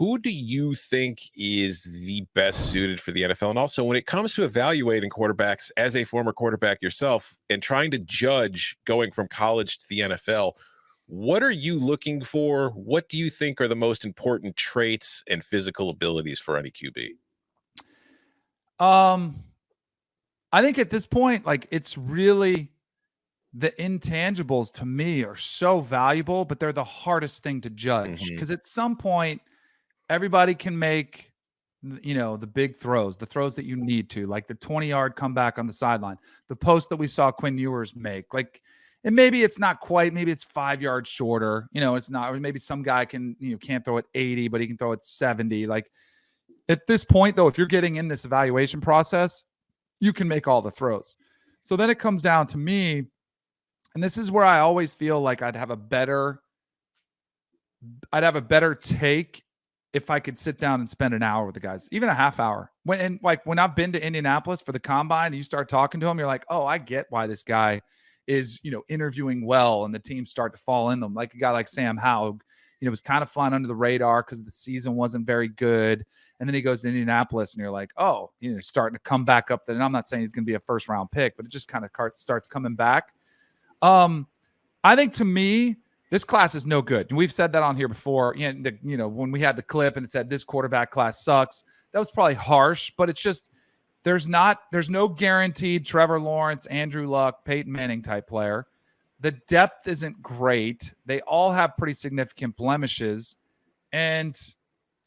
who do you think is the best suited for the NFL? And also, when it comes to evaluating quarterbacks as a former quarterback yourself and trying to judge going from college to the NFL, what are you looking for? What do you think are the most important traits and physical abilities for any QB? I think at this point, like, it's really the intangibles to me are so valuable, but they're the hardest thing to judge Mhm. because at some point, everybody can make, the big throws, the throws that you need to, like the 20-yard comeback on the sideline, the post that we saw Quinn Ewers make. Like, and maybe it's not quite, maybe it's 5 yards shorter. It's not, or maybe some guy can't throw it 80, but he can throw it 70. Like, at this point, though, if you're getting in this evaluation process, you can make all the throws. So then it comes down to me, and this is where I always feel like I'd have a better take if I could sit down and spend an hour with the guys, even a half hour. When I've been to Indianapolis for the combine and you start talking to them, you're like, oh, I get why this guy is, interviewing well, and the teams start to fall in them. Like a guy like Sam Howell, was kind of flying under the radar because the season wasn't very good. And then he goes to Indianapolis and you're like, oh, starting to come back up. And I'm not saying he's going to be a first round pick, but it just kind of starts coming back. I think to me, this class is no good. And we've said that on here before. When we had the clip and it said this quarterback class sucks, that was probably harsh, but it's just there's no guaranteed Trevor Lawrence, Andrew Luck, Peyton Manning type player. The depth isn't great. They all have pretty significant blemishes, and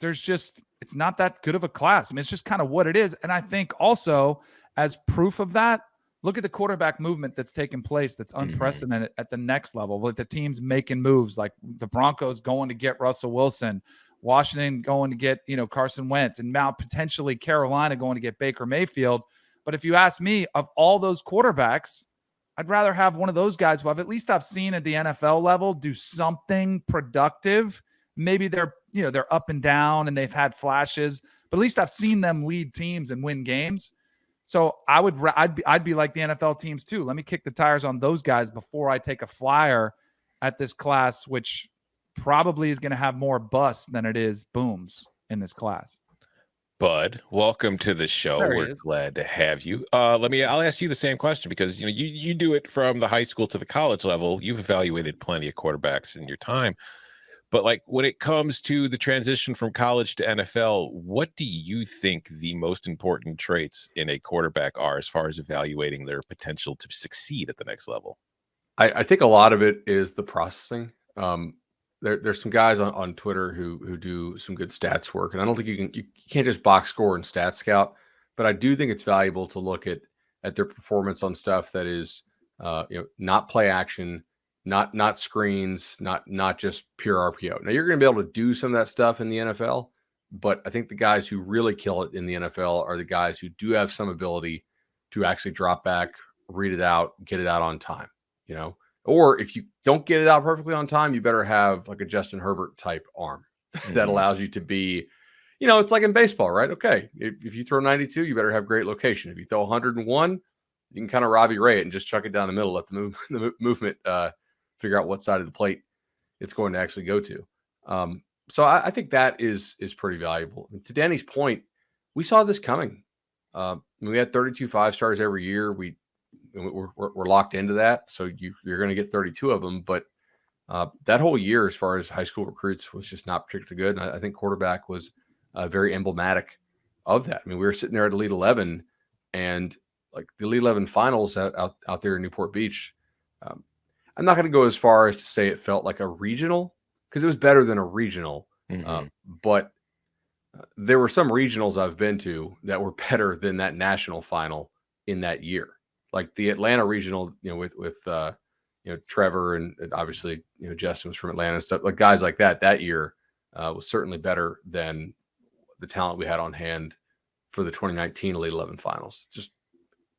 it's not that good of a class. I mean, it's just kind of what it is. And I think also as proof of that, look at the quarterback movement that's taken place that's unprecedented at the next level. With the teams making moves, like the Broncos going to get Russell Wilson, Washington going to get, Carson Wentz, and now potentially Carolina going to get Baker Mayfield. But if you ask me, of all those quarterbacks, I'd rather have one of those guys who I've seen at the NFL level do something productive. Maybe they're up and down and they've had flashes, but at least I've seen them lead teams and win games. So I'd be like the NFL teams too. Let me kick the tires on those guys before I take a flyer at this class, which probably is going to have more busts than it is booms in this class. Bud, welcome to the show. We're glad to have you. I'll ask you the same question because you do it from the high school to the college level. You've evaluated plenty of quarterbacks in your time. But like when it comes to the transition from college to NFL, what do you think the most important traits in a quarterback are as far as evaluating their potential to succeed at the next level? I think a lot of it is the processing. There's some guys on Twitter who do some good stats work, and I don't think you can't just box score and stat scout, but I do think it's valuable to look at their performance on stuff that is not play action, not screens, not just pure RPO. Now you're going to be able to do some of that stuff in the NFL, but I think the guys who really kill it in the NFL are the guys who do have some ability to actually drop back, read it out, get it out on time, Or if you don't get it out perfectly on time, you better have like a Justin Herbert type arm that allows you to be, it's like in baseball, right? Okay, if you throw 92, you better have great location. If you throw 101, you can kind of Robbie Ray it and just chuck it down the middle, let the movement figure out what side of the plate it's going to actually go to. So I think that is pretty valuable. And to Danny's point, we saw this coming. We had 32 5-stars every year. We're locked into that. So you're going to get 32 of them. But that whole year, as far as high school recruits, was just not particularly good. And I think quarterback was very emblematic of that. I mean, we were sitting there at Elite 11 and like the Elite 11 finals out there in Newport Beach. I'm not going to go as far as to say it felt like a regional because it was better than a regional. But there were some regionals I've been to that were better than that national final in that year. Like the Atlanta regional, with Trevor and obviously, Justin was from Atlanta and stuff, like guys like that year was certainly better than the talent we had on hand for the 2019 Elite 11 finals. Just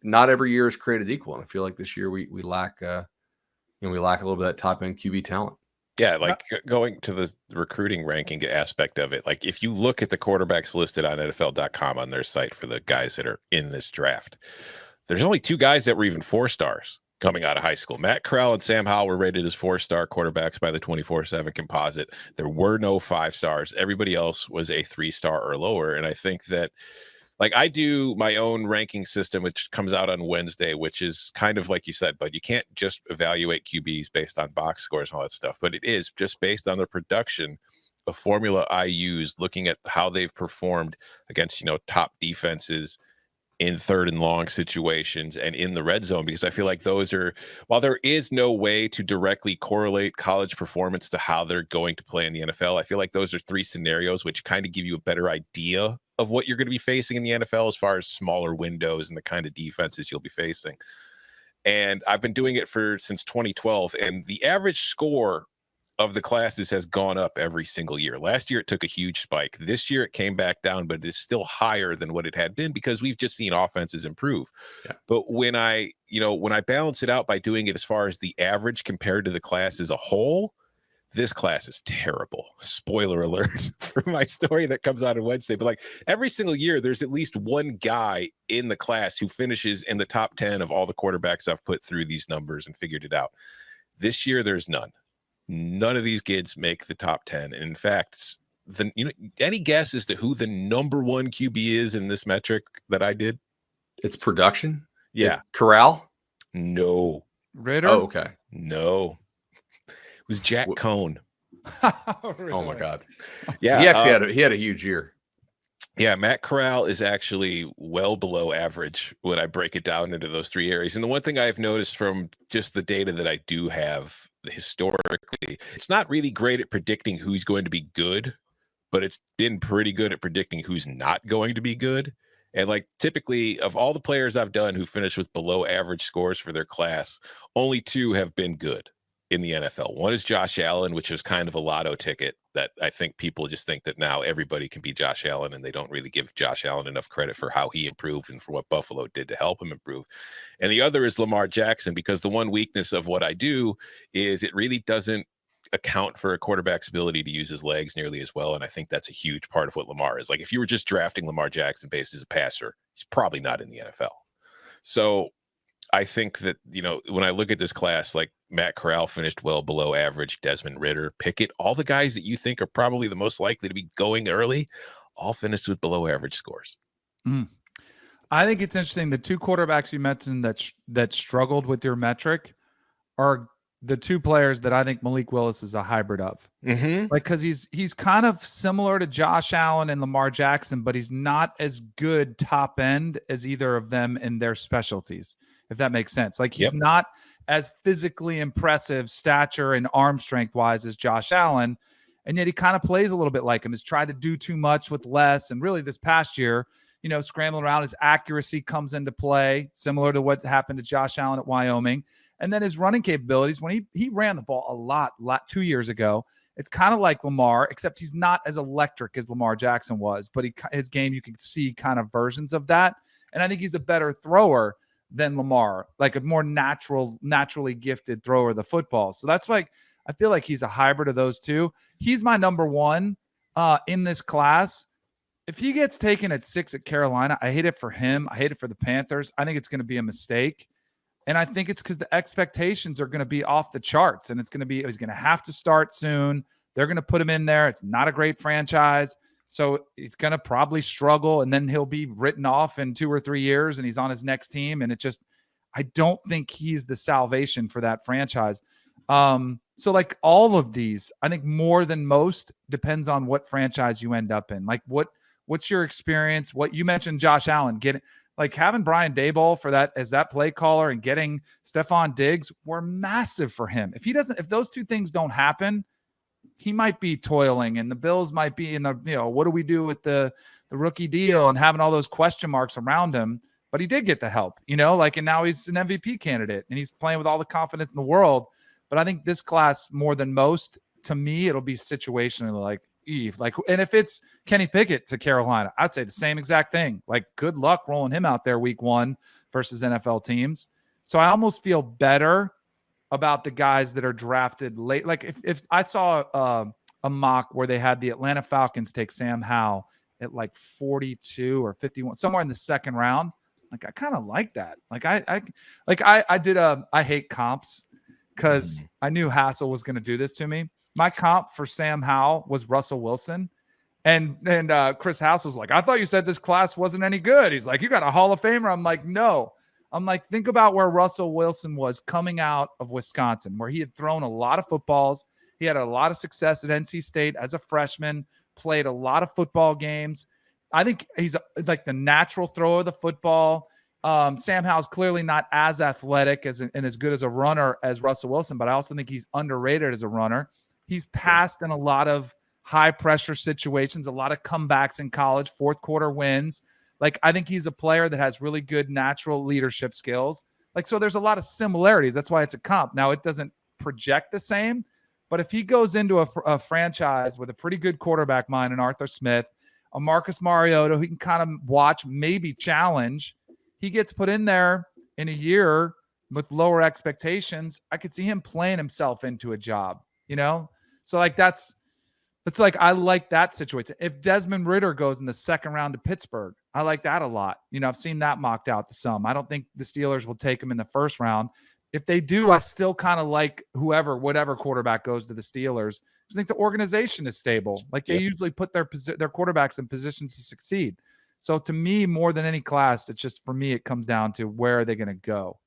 not every year is created equal. And I feel like this year we lack, we lack a little bit of that top end QB talent. Yeah, like going to the recruiting ranking aspect of it. Like if you look at the quarterbacks listed on NFL.com on their site for the guys that are in this draft, there's only 2 guys that were even 4 stars. coming out of high school. Matt Corral and Sam Howell were rated as 4-star quarterbacks by the 24/7 composite. There were no 5 stars. Everybody else was a 3-star or lower. And I think that, like, I do my own ranking system, which comes out on Wednesday, which is kind of like you said, but you can't just evaluate QBs based on box scores and all that stuff. But it is just based on the production. A formula I use looking at how they've performed against, top defenses in 3rd and long situations and in the red zone, because I feel like those are, while there is no way to directly correlate college performance to how they're going to play in the NFL, I feel like those are 3 scenarios which kind of give you a better idea of what you're going to be facing in the NFL as far as smaller windows and the kind of defenses you'll be facing. And I've been doing it since 2012, and the average score of the classes has gone up every single year. Last year, it took a huge spike. This year, it came back down, but it is still higher than what it had been because we've just seen offenses improve. Yeah. But when I balance it out by doing it as far as the average compared to the class as a whole, this class is terrible. Spoiler alert for my story that comes out on Wednesday. But like every single year, there's at least one guy in the class who finishes in the top 10 of all the quarterbacks I've put through these numbers and figured it out. This year, there's none. None of these kids make the top 10. And in fact, any guess as to who the number 1 QB is in this metric that I did? It's production. Yeah. Corral? No. Ritter? Oh, okay. No. It was Jack Cohn. Really? Oh my God. Yeah. He actually had a huge year. Yeah, Matt Corral is actually well below average when I break it down into those 3 areas. And the one thing I've noticed from just the data that I do have historically, it's not really great at predicting who's going to be good, but it's been pretty good at predicting who's not going to be good. And like typically of all the players I've done who finished with below average scores for their class, only 2 have been good in the NFL. One is Josh Allen, which was kind of a lotto ticket that I think people just think that now everybody can be Josh Allen, and they don't really give Josh Allen enough credit for how he improved and for what Buffalo did to help him improve. And the other is Lamar Jackson, because the one weakness of what I do is it really doesn't account for a quarterback's ability to use his legs nearly as well. And I think that's a huge part of what Lamar is. Like if you were just drafting Lamar Jackson based as a passer, he's probably not in the NFL. So I think that, when I look at this class, like Matt Corral finished well below average, Desmond Ridder, Pickett, all the guys that you think are probably the most likely to be going early, all finished with below average scores. I think it's interesting. The 2 quarterbacks you mentioned that struggled with your metric are the 2 players that I think Malik Willis is a hybrid of. Mm-hmm. Like, because he's kind of similar to Josh Allen and Lamar Jackson, but he's not as good top end as either of them in their specialties, if that makes sense. Like he's not as physically impressive stature and arm strength wise as Josh Allen. And yet he kind of plays a little bit like him, has tried to do too much with less. And really this past year, scrambling around, his accuracy comes into play, similar to what happened to Josh Allen at Wyoming. And then his running capabilities, when he ran the ball a lot 2 years ago, it's kind of like Lamar, except he's not as electric as Lamar Jackson was. But his game, you can see kind of versions of that. And I think he's a better thrower than Lamar, like a more naturally gifted thrower of the football. So that's like, I feel like he's a hybrid of those 2. He's my number 1 in this class. If he gets taken at 6 at Carolina, I hate it for him. I hate it for the Panthers. I think it's going to be a mistake. And I think it's because the expectations are going to be off the charts, and he's going to have to start soon. They're going to put him in there. It's not a great franchise. So he's going to probably struggle, and then he'll be written off in 2 or 3 years, and he's on his next team. And I don't think he's the salvation for that franchise. So like all of these, I think more than most depends on what franchise you end up in. Like what's your experience? What you mentioned, Josh Allen, having Brian Daboll for that as that play caller and getting Stephon Diggs were massive for him. If those 2 things don't happen, he might be toiling, and the Bills might be in the, what do we do with the rookie deal and having all those question marks around him. But he did get the help, and now he's an MVP candidate and he's playing with all the confidence in the world. But I think this class, more than most, to me, it'll be situationally like Eve. And if it's Kenny Pickett to Carolina, I'd say the same exact thing. Like, good luck rolling him out there week 1 versus NFL teams. So I almost feel better about the guys that are drafted late. Like if I saw a mock where they had the Atlanta Falcons take Sam Howell at like 42 or 51, somewhere in the second round, Like I kind of like that. I hate comps because I knew Hassel was going to do this to me. My comp for Sam Howell was Russell Wilson. And Chris Hassel's like, I thought you said this class wasn't any good. He's like, you got a Hall of Famer. I'm like, no. I'm like, think about where Russell Wilson was coming out of Wisconsin, where he had thrown a lot of footballs. He had a lot of success at NC State as a freshman, played a lot of football games. I think he's like the natural thrower of the football. Sam Howell's clearly not as athletic and as good as a runner as Russell Wilson, but I also think he's underrated as a runner. He's passed in a lot of high pressure situations, a lot of comebacks in college, fourth quarter wins. Like, I think he's a player that has really good natural leadership skills. Like, so there's a lot of similarities. That's why it's a comp. Now, it doesn't project the same, but if he goes into a franchise with a pretty good quarterback mind in Arthur Smith, a Marcus Mariota, he can kind of watch, maybe challenge, he gets put in there in a year with lower expectations, I could see him playing himself into a job, you know? So like it's like, I like that situation. If Desmond Ridder goes in the second round to Pittsburgh, I like that a lot. You know, I've seen that mocked out to some. I don't think the Steelers will take him in the first round. If they do, I still kind of like whatever quarterback goes to the Steelers. I think the organization is stable. Like they usually put their quarterbacks in positions to succeed. So to me, more than any class, it's just, for me, it comes down to where are they going to go?